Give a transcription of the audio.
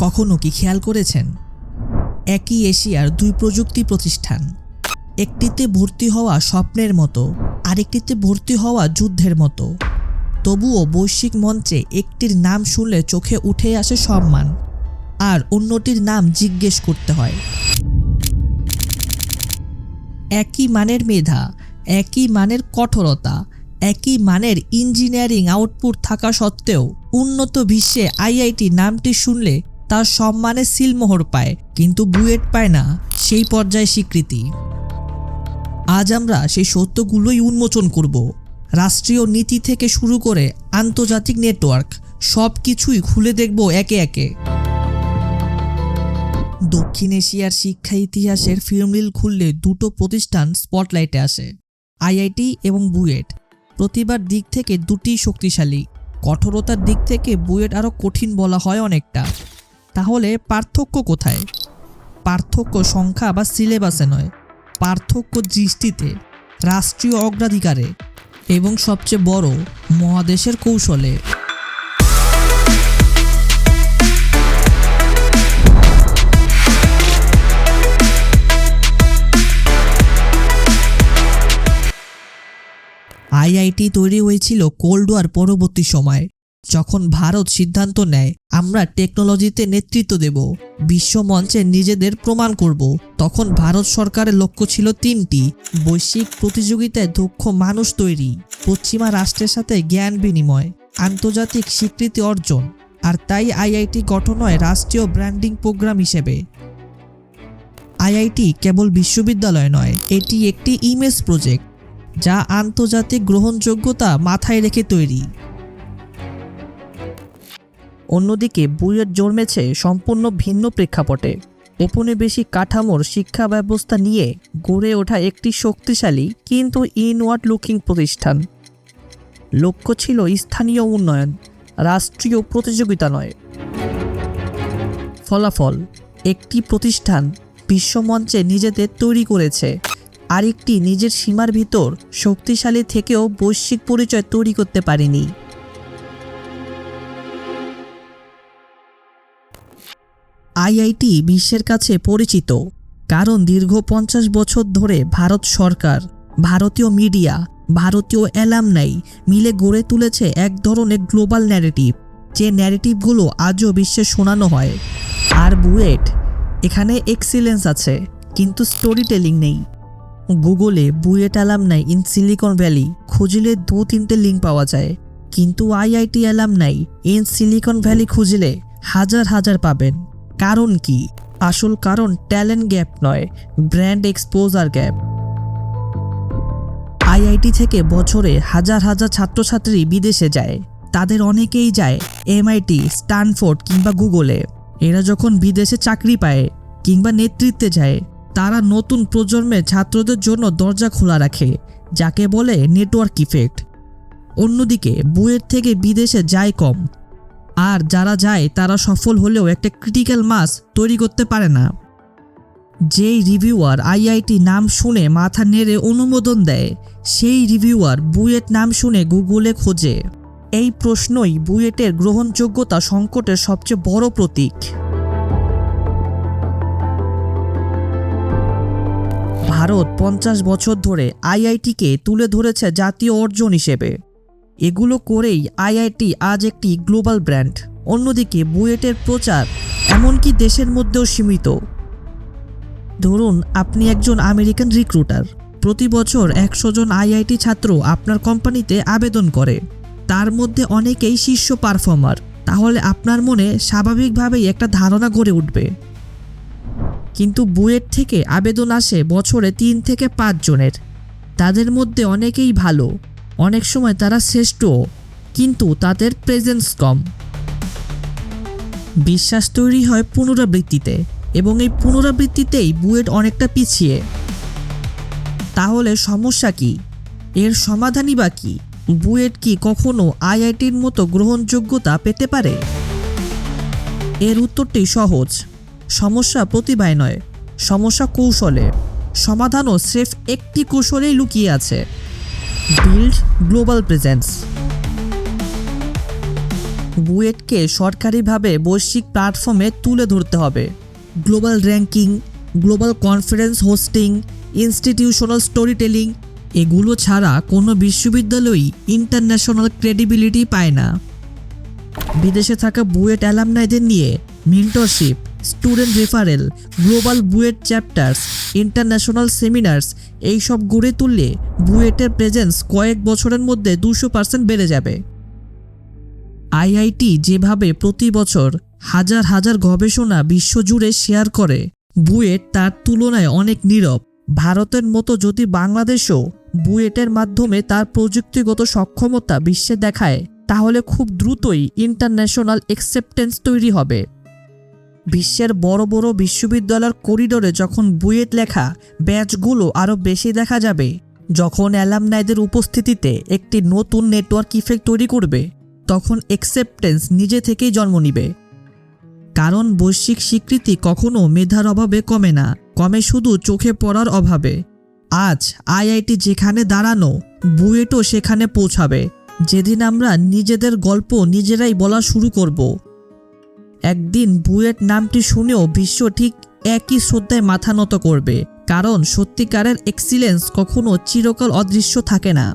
কখনো কি খেয়াল করেছেন একই এশিয়ার দুই প্রযুক্তি প্রতিষ্ঠান, একটিতে ভর্তি হওয়া স্বপ্নের মতো আরেকটিতে ভর্তি হওয়া যুদ্ধের মতো, তবুও বৈশ্বিক মঞ্চে একটির নাম শুনলে চোখে উঠে আসে সম্মান আর অন্যটির নাম জিজ্ঞেস করতে হয়। একই মানের মেধা, একই মানের কঠোরতা, একই মানের ইঞ্জিনিয়ারিং আউটপুট থাকা সত্ত্বেও উন্নত বিশ্বে আইআইটি নামটি শুনলে তার সম্মানে সিলমোহর পায়, কিন্তু বুয়েট পায় না সেই পর্যায়ে স্বীকৃতি। আজ আমরা সেই সত্যগুলোই উন্মোচন করব। রাষ্ট্রীয় নীতি থেকে শুরু করে আন্তর্জাতিক নেটওয়ার্ক, সব কিছুই খুলে দেখব একে একে। দক্ষিণ এশিয়ার শিক্ষা ইতিহাসের ফিল্মরিল খুললে দুটো প্রতিষ্ঠান স্পটলাইটে আসে, আইআইটি এবং বুয়েট। প্রতিভার দিক থেকে দুটিই শক্তিশালী, কঠোরতার দিক থেকে বুয়েট আরও কঠিন বলা হয় অনেকটা। তাহলে পার্থক্য কোথায়? পার্থক্য সংখ্যা বা সিলেবাসে নয়, পার্থক্য দৃষ্টিতে, রাষ্ট্রীয় অগ্রাধিকারে এবং সবচেয়ে বড় মহাদেশের কৌশলে। আইআইটি তৈরি হয়েছিল কোল্ড ওয়ার পরবর্তী সময়, যখন ভারত সিদ্ধান্ত নেয় আমরা টেকনোলজিতে নেতৃত্ব দেব, বিশ্বমঞ্চে নিজেদের প্রমাণ করব। তখন ভারত সরকারের লক্ষ্য ছিল তিনটি: বৈশ্বিক প্রতিযোগিতায় দক্ষ মানুষ তৈরি, পশ্চিমা রাষ্ট্রের সাথে জ্ঞান বিনিময়, আন্তর্জাতিক স্বীকৃতি অর্জন। আর তাই আইআইটি গঠন হয় রাষ্ট্রীয় ব্র্যান্ডিং প্রোগ্রাম হিসেবে। আইআইটি কেবল বিশ্ববিদ্যালয় নয়, এটি একটি ইমেজ প্রজেক্ট যা আন্তর্জাতিক গ্রহণযোগ্যতা মাথায় রেখে তৈরি। অন্যদিকে বুয়েট জন্মেছে সম্পূর্ণ ভিন্ন প্রেক্ষাপটে। ঔপনিবেশিক কাঠামোর শিক্ষা ব্যবস্থা নিয়ে গড়ে ওঠা একটি শক্তিশালী কিন্তু ইনওয়ার্ড লুকিং প্রতিষ্ঠান। লক্ষ্য ছিল স্থানীয় উন্নয়ন, রাষ্ট্রীয় প্রতিযোগিতা নয়। ফলাফল: একটি প্রতিষ্ঠান বিশ্বমঞ্চে নিজেদের তৈরি করেছে, আরেকটি নিজের সীমার ভিতর শক্তিশালী থেকেও বৈশ্বিক পরিচয় তৈরি করতে পারেনি। আইআইটি বিশ্বের কাছে পরিচিত কারণ দীর্ঘ 50 বছর ধরে ভারত সরকার, ভারতীয় মিডিয়া, ভারতীয় অ্যালামনাই মিলে গড়ে তুলেছে এক ধরনের গ্লোবাল ন্যারেটিভ, যে ন্যারেটিভগুলো আজও বিশ্বে শোনানো হয়। আর বুয়েট, এখানে এক্সিলেন্স আছে কিন্তু স্টোরি টেলিং নেই। গুগলে BUET alumni in Silicon Valley খুঁজলে 2-3টে লিঙ্ক পাওয়া যায়, কিন্তু IIT alumni in Silicon Valley খুঁজলে হাজার হাজার পাবেন। কারণ কি? আসল কারণ ট্যালেন্ট গ্যাপ নয়, ব্র্যান্ড এক্সপোজার গ্যাপ। আইআইটি থেকে বছরে হাজার হাজার ছাত্রছাত্রী বিদেশে যায়, তাদের অনেকেই যায় এমআইটি, স্ট্যানফোর্ড কিংবা গুগলে। এরা যখন বিদেশে চাকরি পায় কিংবা নেতৃত্বে যায়, তারা নতুন প্রজন্মের ছাত্রদের জন্য দরজা খোলা রাখে, যাকে বলে নেটওয়ার্ক ইফেক্ট। অন্যদিকে বুয়েট থেকে বিদেশে যায় কম, আর যারা যায় তারা সফল হলেও একটা ক্রিটিক্যাল মাস তৈরি করতে পারে না। যেই রিভিউয়ার আইআইটি নাম শুনে মাথা নেড়ে অনুমোদন দেয়, সেই রিভিউয়ার বুয়েট নাম শুনে গুগলে খোঁজে। এই প্রশ্নই বুয়েটের গ্রহণযোগ্যতা সংকটের সবচেয়ে বড় প্রতীক। ভারত 50 বছর ধরে আইআইটিকে তুলে ধরেছে জাতীয় অর্জন হিসেবে। এগুলো করেই আইআইটি আজ একটি গ্লোবাল ব্র্যান্ড। অন্যদিকে বুয়েটের প্রচার এমনকি দেশের মধ্যেও সীমিত। ধরুন আপনি একজন আমেরিকান রিক্রুটার, প্রতি বছর 100 জন আইআইটি ছাত্র আপনার কোম্পানিতে আবেদন করে, তার মধ্যে অনেকেই শীর্ষ পারফর্মার। তাহলে আপনার মনে স্বাভাবিকভাবেই একটা ধারণা গড়ে উঠবে। কিন্তু বুয়েট থেকে আবেদন আসে বছরে 3 থেকে 5 জনের, তাদের মধ্যে অনেকেই ভালো, অনেক সময় তারা শ্রেষ্ঠ, কিন্তু তাদের প্রেজেন্স কম। বিশ্বাস তৈরি হয় পুনরাবৃত্তিতে, এবং এই পুনরাবৃত্তিতেই বুয়েট অনেকটা পিছিয়ে। তাহলে সমস্যা কি? এর সমাধানই বা কি? বুয়েট কি কখনো আইআইটির মতো গ্রহণযোগ্যতা পেতে পারে? এর উত্তরটি সহজ। সমস্যা প্রতিভায় নয়, সমস্যা কৌশলে। সমাধানও স্রেফ একটি কৌশলেই লুকিয়ে আছে: বিল্ড গ্লোবাল প্রেজেন্স। বুয়েটকে সরকারিভাবে বৈশ্বিক প্ল্যাটফর্মে তুলে ধরতে হবে। Global ranking, global conference hosting, institutional story telling, এগুলো ছাড়া কোনো বিশ্ববিদ্যালয়ই ইন্টারন্যাশনাল ক্রেডিবিলিটি পায় না। বিদেশে থাকা বুয়েট অ্যালামনাইদের নিয়ে mentorship, student referral, global BUET chapters, international seminars এইসব গড়ে তুললে বুয়েটের প্রেজেন্স কয়েক বছরের মধ্যে 200% বেড়ে যাবে। আইআইটি যেভাবে প্রতি বছর হাজার হাজার গবেষণা বিশ্বজুড়ে শেয়ার করে, বুয়েট তার তুলনায় অনেক নীরব। ভারতের মতো যদি বাংলাদেশও বুয়েটের মাধ্যমে তার প্রযুক্তিগত সক্ষমতা বিশ্বে দেখায়, তাহলে খুব দ্রুতই ইন্টারন্যাশনাল অ্যাকসেপ্টেন্স তৈরি হবে। বিশ্বের বড় বড় বিশ্ববিদ্যালয়ের করিডোরে যখন বুয়েট লেখা ব্যাচগুলো আরও বেশি দেখা যাবে, যখন অ্যালামনাইদের উপস্থিতিতে একটি নতুন নেটওয়ার্ক ইফেক্ট তৈরি করবে, তখন অ্যাকসেপ্টেন্স নিজে থেকেই জন্ম নিবে। কারণ বৈশ্বিক স্বীকৃতি কখনো মেধার অভাবে কমে না, কমে শুধু চোখে পড়ার অভাবে। আজ আইআইটি যেখানে দাঁড়ানো, বুয়েটও সেখানে পৌঁছাবে যেদিন আমরা নিজেদের গল্প নিজেরাই বলা শুরু করব। একদিন বুয়েট নামটি শুনেও বিশ্ব ঠিক একই শ্রদ্ধায় মাথা নত করবে, কারণ সত্যিকারের এক্সিলেন্স কখনো চিরকাল অদৃশ্য থাকে না।